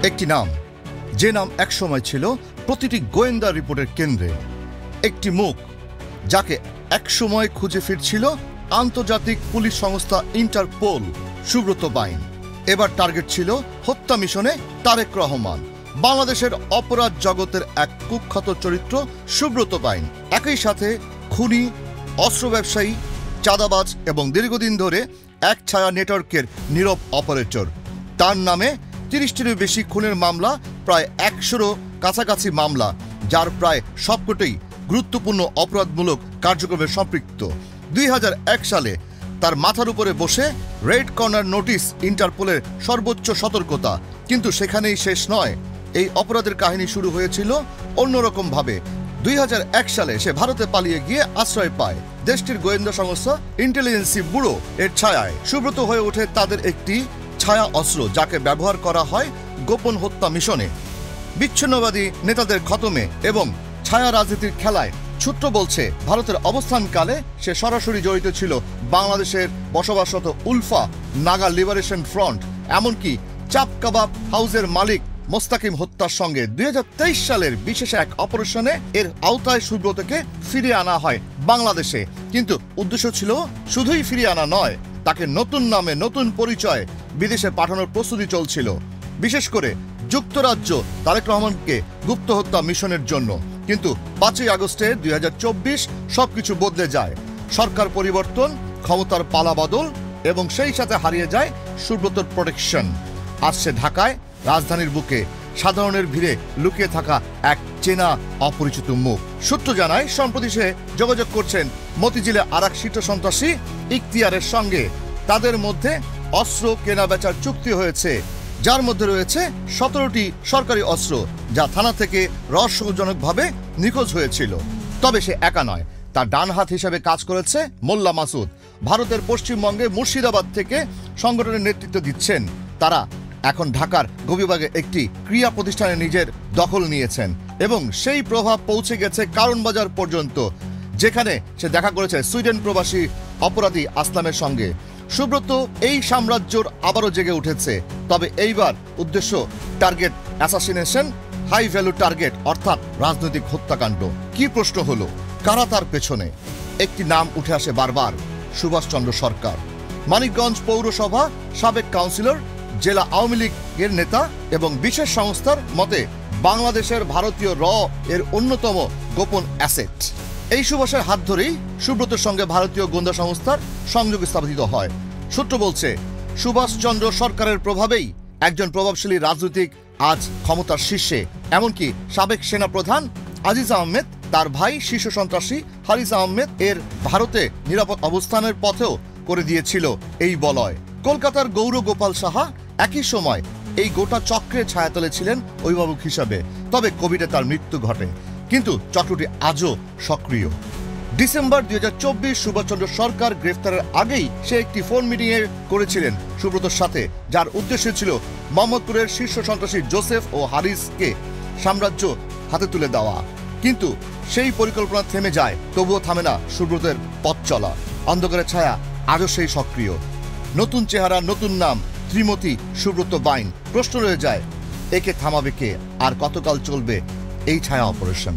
একটি নাম, যে নাম একসময় ছিল প্রতিটি গোয়েন্দা রিপোর্টের কেন্দ্রে। একটি মুখ, যাকে একসময় খুঁজে ফিরছিল আন্তর্জাতিক পুলিশ সংস্থা ইন্টারপোল, সুব্রত বাইন। এবার টার্গেট ছিল হত্যা মিশনে তারেক রহমান। বাংলাদেশের অপরাধ জগতের এক কুখ্যাত চরিত্র সুব্রত বাইন, একই সাথে খুনি, অস্ত্র ব্যবসায়ী, চাঁদাবাজ এবং দীর্ঘদিন ধরে এক ছায়া নেটওয়ার্কের নীরব অপারেটর। তার নামে ৩০টিরও বেশি খুনের মামলা, প্রায় ১০০রও কাছাকাছি মামলা, যার প্রায় সবকটাই গুরুত্বপূর্ণ অপরাধমূলক কার্যক্রমে সম্পৃক্ত। ২০০১ সালে তার মাথার উপরে বসে রেড কর্নার নোটিশ, ইন্টারপোলের সর্বোচ্চ সতর্কতা। কিন্তু সেখানেই শেষ নয়, এই অপরাধের কাহিনী শুরু হয়েছিল অন্যরকমভাবে। ২০০১ সালে সে ভারতে পালিয়ে গিয়ে আশ্রয় পায় দেশটির গোয়েন্দা সংস্থা ইন্টেলিজেন্সি ব্যুরো এর ছায়ায়। সুব্রত হয়ে ওঠে তাদের একটি ছায়া অস্ত্র, যাকে ব্যবহার করা হয় গোপন হত্যা মিশনে, বিচ্ছিন্নবাদী নেতাদের খতমে এবং ছায়া রাজনীতির খেলায়। সূত্র বলছে, ভারতের অবস্থানকালে সে সরাসরি জড়িত ছিল বাংলাদেশের বসবাসরত উলফা, নাগা লিবারেশন ফ্রন্ট, এমনকি চাপ কাবাব হাউসের মালিক মোস্তাকিম হত্যার সঙ্গে। ২০২৩ সালের বিশেষ এক অপারেশনে এর আওতায় সুব্রতকে ফিরিয়ে আনা হয় বাংলাদেশে। কিন্তু উদ্দেশ্য ছিল শুধুই ফিরিয়ে আনা নয়, তাকে নতুন নামে, নতুন পরিচয় বিদেশে পাঠানোর প্রস্তুতি চলছিল, বিশেষ করে যুক্তরাজ্য তারেক রহমানকে গুপ্ত হত্যা মিশনের জন্য। কিন্তু ৫ই আগস্টে ২০২৪ সবকিছু বদলে যায়। সরকার পরিবর্তন, ক্ষমতার পালাবদল এবং সেই সাথে হারিয়ে যায় সুব্রতর প্রোটেকশন। আসছে ঢাকায়, রাজধানীর বুকে সাধারণের ভিড়ে লুকিয়ে থাকা এক চেনা অপরিচিত মুখ। সূত্র জানায়, সম্প্রতি সে যোগাযোগ করছেন মতিঝিলে আরেক শীর্ষ সন্ত্রাসী ইখতিয়ারের সঙ্গে। তাদের মধ্যে অস্ত্র কেনা বেচার চুক্তি হয়েছে, যার মধ্যে রয়েছে ১৭টি সরকারি অস্ত্র, যা থানা থেকে রহস্যজনকভাবে নিখোঁজ হয়েছিল। তবে সে একা নয়, তার ডান হাত হিসেবে কাজ করেছে মোল্লা মাসুদ। ভারতের পশ্চিমবঙ্গে মুর্শিদাবাদ থেকে সংগঠনের নেতৃত্ব দিচ্ছেন। তারা এখন ঢাকার গোবিবাগে একটি ক্রীড়া প্রতিষ্ঠানে নিজের দখল নিয়েছেন এবং সেই প্রভাব পৌঁছে গেছে কারণবাজার পর্যন্ত, যেখানে সে দেখা করেছে সুইডেন প্রবাসী অপরাধী আসলামের সঙ্গে। সুব্রত এই সাম্রাজ্যর আবারও জেগে উঠেছে। তবে এইবার উদ্দেশ্য target assassination, high value target, অর্থাৎ রাজনৈতিক হত্যাকাণ্ড। কি প্রশ্ন হলো, কারা তার পেছনে? একটি নাম উঠে আসে বারবার, সুভাষচন্দ্র সরকার। মানিকগঞ্জ পৌরসভা সাবেক কাউন্সিলর, জেলা আওয়ামী লীগের নেতা এবং বিশেষ সংস্থার মতে বাংলাদেশের ভারতীয় র এর অন্যতম গোপন অ্যাসেট। এই সুভাষের হাত ধরেই সুব্রতের সঙ্গে ভারতীয় গোয়েন্দা সংস্থার সংযোগ স্থাপিত হয়। সূত্র বলছে, সুভাষচন্দ্র সরকারের প্রভাবেই একজন প্রভাবশালী রাজনৈতিক আজ ক্ষমতার শীর্ষে। এমনকি সাবেক সেনাপ্রধান আজিজ আহমেদ, তার ভাই শীর্ষ সন্ত্রাসী হারিস আহমেদ এর ভারতে নিরাপদ অবস্থানের পথেও করে দিয়েছিল এই বলয়। কলকাতার গৌর গোপাল সাহা একই সময় এই গোটা চক্রের ছায়াতলে ছিলেন অভিভাবক হিসাবে। তবে কোভিডে তার মৃত্যু ঘটে, কিন্তু চক্রটি আজও সক্রিয়। ডিসেম্বর ২০২৪ সুভাষচন্দ্র সরকার গ্রেফতারের আগেই সে একটি ফোন মিটিং করেছিলেন সুব্রতর সাথে, যার উদ্দেশ্য ছিল মোহাম্মদপুরের শীর্ষ সন্ত্রাসী জোসেফ ও হারিসকে সাম্রাজ্য হাতে তুলে দেওয়া। কিন্তু সেই পরিকল্পনা থেমে যায়, তবুও থামে না সুব্রতের পথ চলা। অন্ধকারের ছায়া আজও সেই সক্রিয়। নতুন চেহারা, নতুন নাম, ত্রিমতি সুব্রত বাইন। প্রশ্ন রয়ে যায়, একে থামাবে কে? আর কতকাল চলবে এই ছায়া অপারেশন?